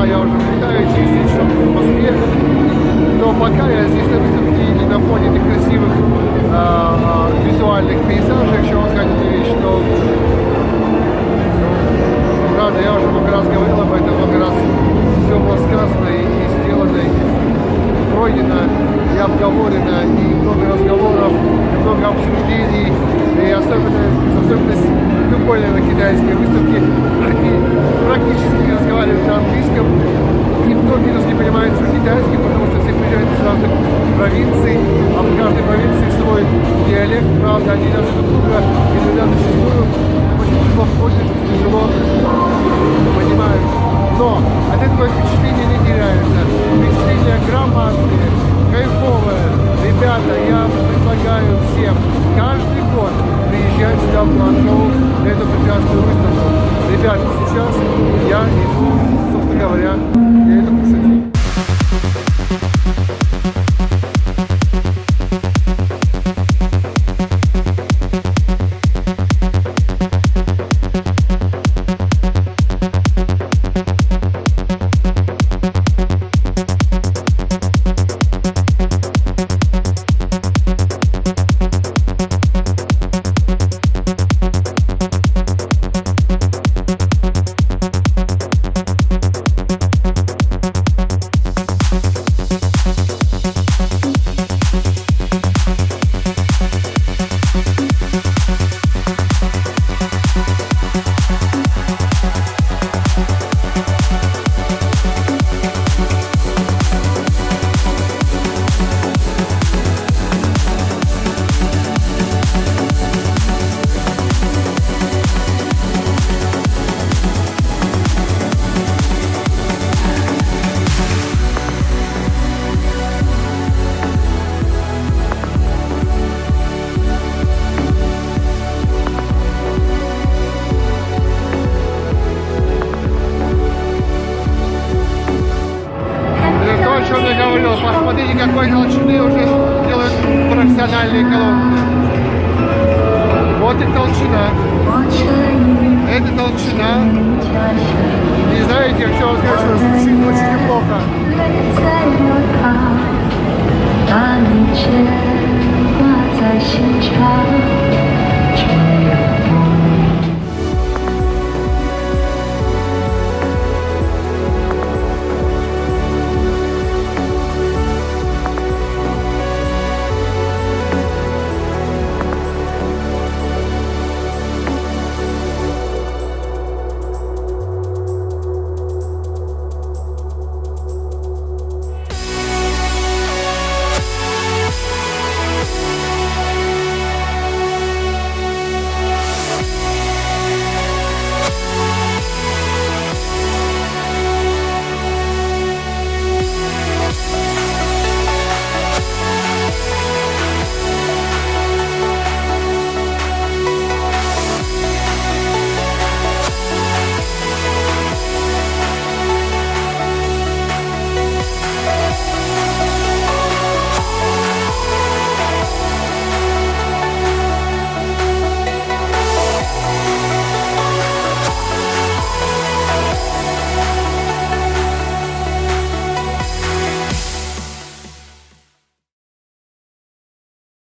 утра я уже летаю, частично в Москве. Но пока я здесь на выставке и на фоне этих красивых визуальных пейзажей, еще вам сказать эту вещь, что правда, я уже много раз говорил об этом, много раз все было сказано и сделано, и пройдено, и обговорено, и много разговоров, и много обсуждений, и особенность любой, наверное, китайской выставки, они практически не разговаривают на английском, и многие даже не понимают свой китайский, потому что все приезжают из разных провинций, а в каждой провинции свой диалект, правда, они даже друг друга иногда зачастую очень тяжело понимают. Но от этого впечатления не теряется. Впечатление громадные, кайфовое. Ребята, я предлагаю всем каждый год приезжать сюда в Гуанчжоу на эту прекрасную выставку. Ребята, сейчас я иду, собственно говоря, я иду кушать. Посмотрите, какой толщины уже делают профессиональные колонки. Вот и толщина. Это толщина. И знаете, я хочу вам сказать, что звучит очень неплохо.